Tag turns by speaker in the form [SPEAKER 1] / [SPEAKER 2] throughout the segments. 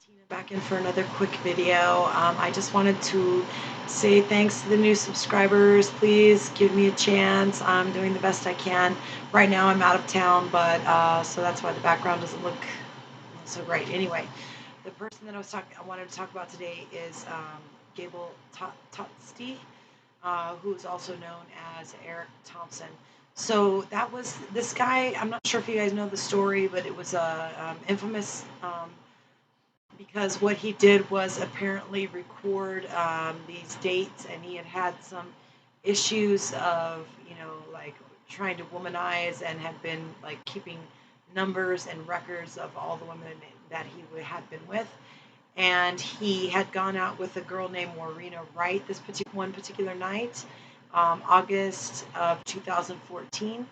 [SPEAKER 1] Tina back in for another quick video. I just wanted to say thanks to the new subscribers. Please give me a chance. I'm doing the best I can. Right now I'm out of town, but so that's why the background doesn't look so great. Anyway, the person that I wanted to talk about today is Gable Totsky, who's also known as Eric Thompson. So that was this guy. I'm not sure if you guys know the story, but it was a infamous because what he did was apparently record these dates, and he had had some issues of like trying to womanize, and had been like keeping numbers and records of all the women that he had been with. And he had gone out with a girl named Warriena Wright this one particular night, August of 2014.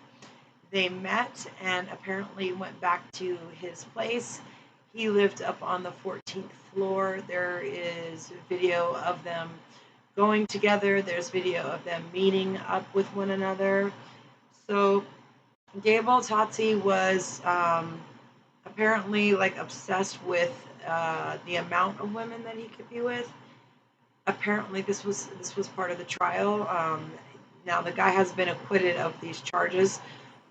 [SPEAKER 1] They met and apparently went back to his place. He lived up on the 14th floor. There is video of them going together. There's video of them meeting up with one another. So Gable Totsi was apparently like obsessed with the amount of women that he could be with. Apparently, this was part of the trial. Now the guy has been acquitted of these charges,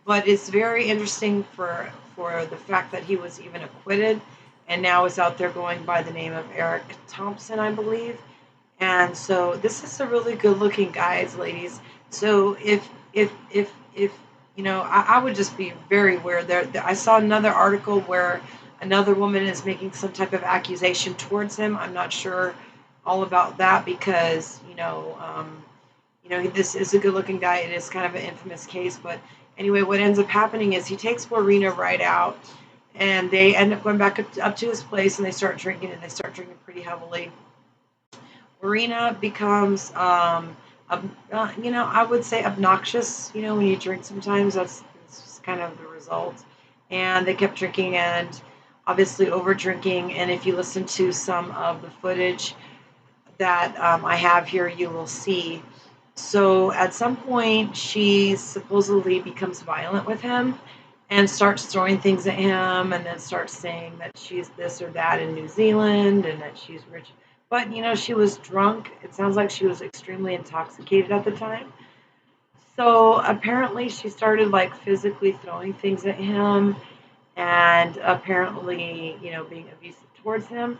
[SPEAKER 1] but it's very interesting for the fact that he was even acquitted, and now is out there going by the name of Eric Thompson, I believe. And so this is a really good looking guy, ladies. So if I would just be very aware. I saw another article where another woman is making some type of accusation towards him. I'm not sure all about that because this is a good looking guy. It is kind of an infamous case, but anyway, what ends up happening is he takes Warriena right out, and they end up going back up to his place, and they start drinking, and they start drinking pretty heavily. Warriena becomes, I would say obnoxious. When you drink sometimes, that's just kind of the result. And they kept drinking and obviously over drinking. And if you listen to some of the footage that I have here, you will see. So at some point, she supposedly becomes violent with him and starts throwing things at him, and then starts saying that she's this or that in New Zealand and that she's rich. But, she was drunk. It sounds like she was extremely intoxicated at the time. So apparently she started like physically throwing things at him and apparently, being abusive towards him.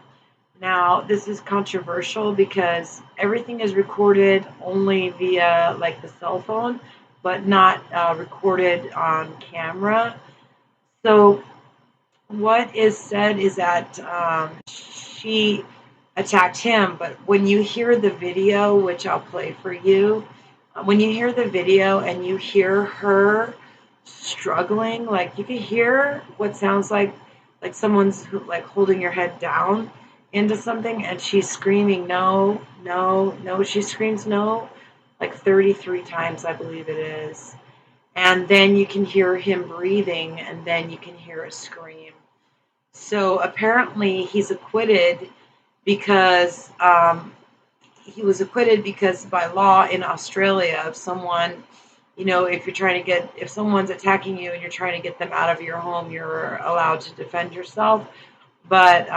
[SPEAKER 1] Now, this is controversial because everything is recorded only via like the cell phone, but not recorded on camera. So, what is said is that she attacked him, but when you hear the video, which I'll play for you, when you hear the video and you hear her struggling, like you can hear what sounds like someone's like holding your head down into something, and she's screaming no, no, no. She screams no like 33 times, I believe it is. And then you can hear him breathing, and then you can hear a scream. So apparently he's acquitted because he was acquitted because by law in Australia, if someone, if someone's attacking you and you're trying to get them out of your home, you're allowed to defend yourself. But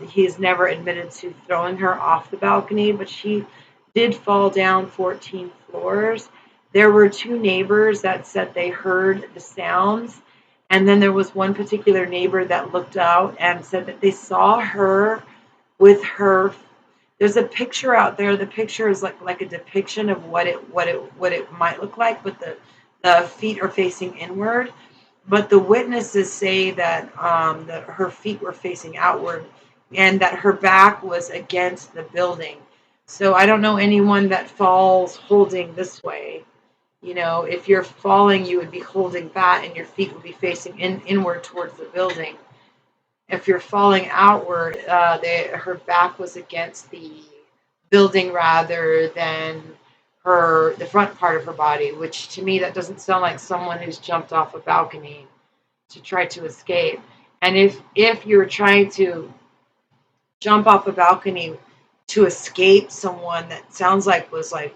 [SPEAKER 1] he's never admitted to throwing her off the balcony, but she did fall down 14 floors. There were two neighbors that said they heard the sounds, and then there was one particular neighbor that looked out and said that they saw her with her. There's a picture out there. The picture is like a depiction of what it might look like, but the feet are facing inward. But the witnesses say that her feet were facing outward, and that her back was against the building. So I don't know anyone that falls holding this way. If you're falling, you would be holding that, and your feet would be facing inward towards the building. If you're falling outward, her back was against the building rather than the front part of her body, which to me that doesn't sound like someone who's jumped off a balcony to try to escape. And if you're trying to jump off a balcony to escape someone, that sounds like was like,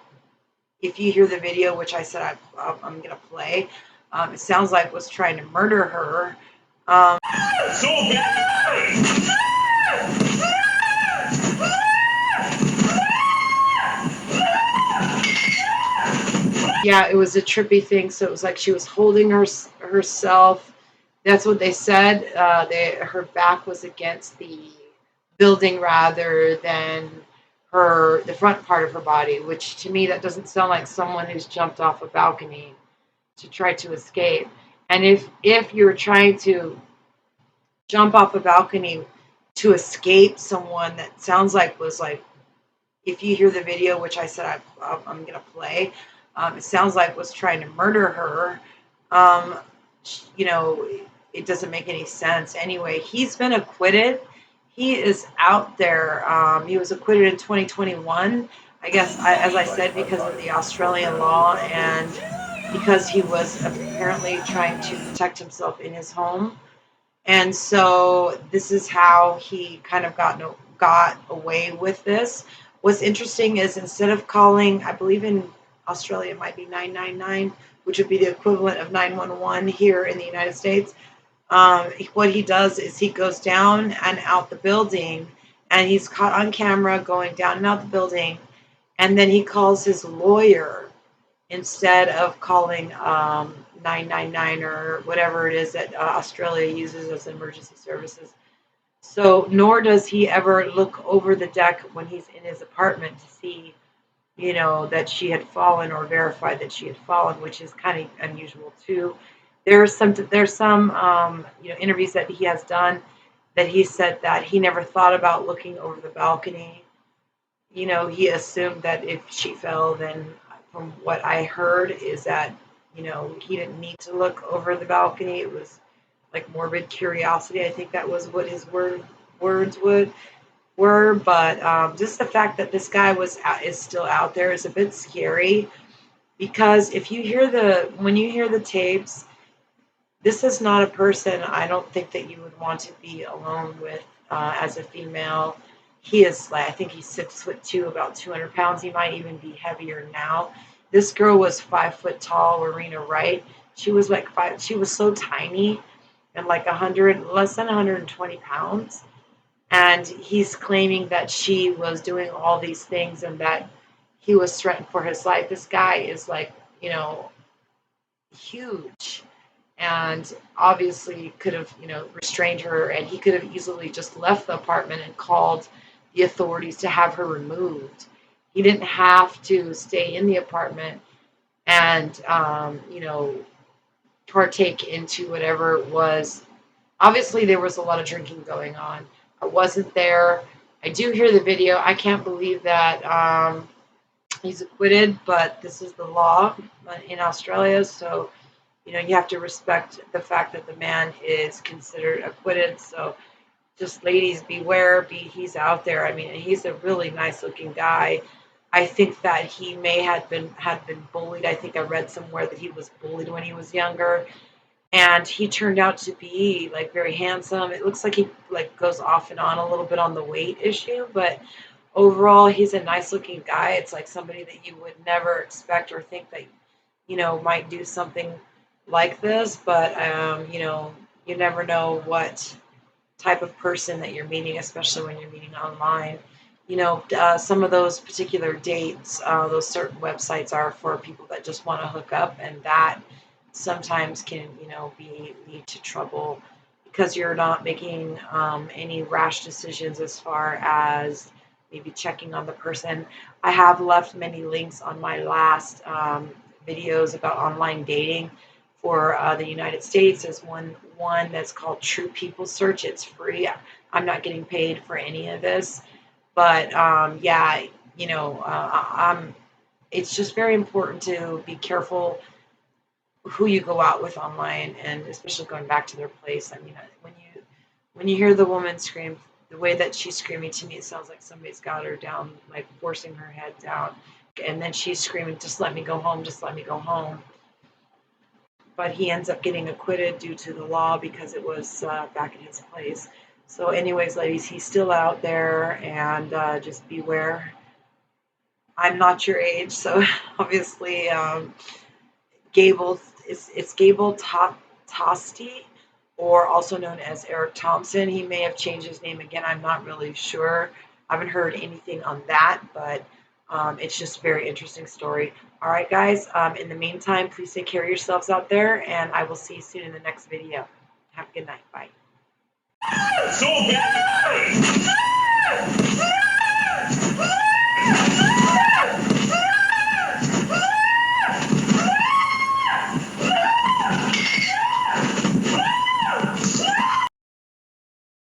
[SPEAKER 1] if you hear the video, which I said I'm going to play, it sounds like was trying to murder her. So bad! Yeah, it was a trippy thing. So it was like she was holding herself. That's what they said. Her back was against the building rather than the front part of her body, which to me that doesn't sound like someone who's jumped off a balcony to try to escape. And if you're trying to jump off a balcony to escape someone that sounds like was like, if you hear the video, which I said I'm going to play, it sounds like was trying to murder her. Um, you know, it doesn't make any sense. Anyway, he's been acquitted. He is out there. He was acquitted in 2021. I guess, as I said, because of the Australian law and because he was apparently trying to protect himself in his home. And so this is how he kind of got away with this. What's interesting is instead of calling, I believe in Australia it might be 999, which would be the equivalent of 911 here in the United States. What he does is he goes down and out the building, and he's caught on camera going down and out the building, and then he calls his lawyer instead of calling 999 or whatever it is that Australia uses as emergency services. So, nor does he ever look over the deck when he's in his apartment to see, that she had fallen or verify that she had fallen, which is kind of unusual too. There's some interviews that he has done that he said that he never thought about looking over the balcony. He assumed that if she fell, then from what I heard is that, he didn't need to look over the balcony. It was like morbid curiosity. I think that was what his words were. But just the fact that this guy is still out there is a bit scary because when you hear the tapes, this is not a person I don't think that you would want to be alone with as a female. He is like, I think he's 6'2", about 200 pounds. He might even be heavier now. This girl was 5 foot tall, Warriena Wright. She was like five. She was so tiny and like less than 120 pounds. And he's claiming that she was doing all these things and that he was threatened for his life. This guy is like, huge and obviously could have, restrained her, and he could have easily just left the apartment and called the authorities to have her removed. He didn't have to stay in the apartment and, partake into whatever it was. Obviously, there was a lot of drinking going on. I wasn't there. I do hear the video. I can't believe that he's acquitted, but this is the law in Australia, so you have to respect the fact that the man is considered acquitted. So just ladies, beware. He's out there. I mean, he's a really nice looking guy. I think that he may had been bullied. I think I read somewhere that he was bullied when he was younger, and he turned out to be like very handsome. It looks like he like goes off and on a little bit on the weight issue, but overall he's a nice looking guy. It's like somebody that you would never expect or think that might do something like this, but you never know what type of person that you're meeting, especially when you're meeting online. Some of those particular dates, those certain websites are for people that just want to hook up, and that sometimes can, lead to trouble because you're not making any rash decisions as far as maybe checking on the person. I have left many links on my last videos about online dating for the United States. There's one that's called True People Search. It's free. I'm not getting paid for any of this, but yeah, it's just very important to be careful who you go out with online, and especially going back to their place. I mean, when you hear the woman scream, the way that she's screaming, to me, it sounds like somebody's got her down, like forcing her head down, and then she's screaming, "Just let me go home! Just let me go home!" But he ends up getting acquitted due to the law because it was back in his place. So, anyways, ladies, he's still out there, and just beware. I'm not your age, so obviously, Gable, it's Gable Tosti, or also known as Eric Thompson. He may have changed his name again. I'm not really sure. I haven't heard anything on that, but It's just a very interesting story. All right, guys. In the meantime, please take care of yourselves out there, and I will see you soon in the next video. Have a good night. Bye.
[SPEAKER 2] So bad!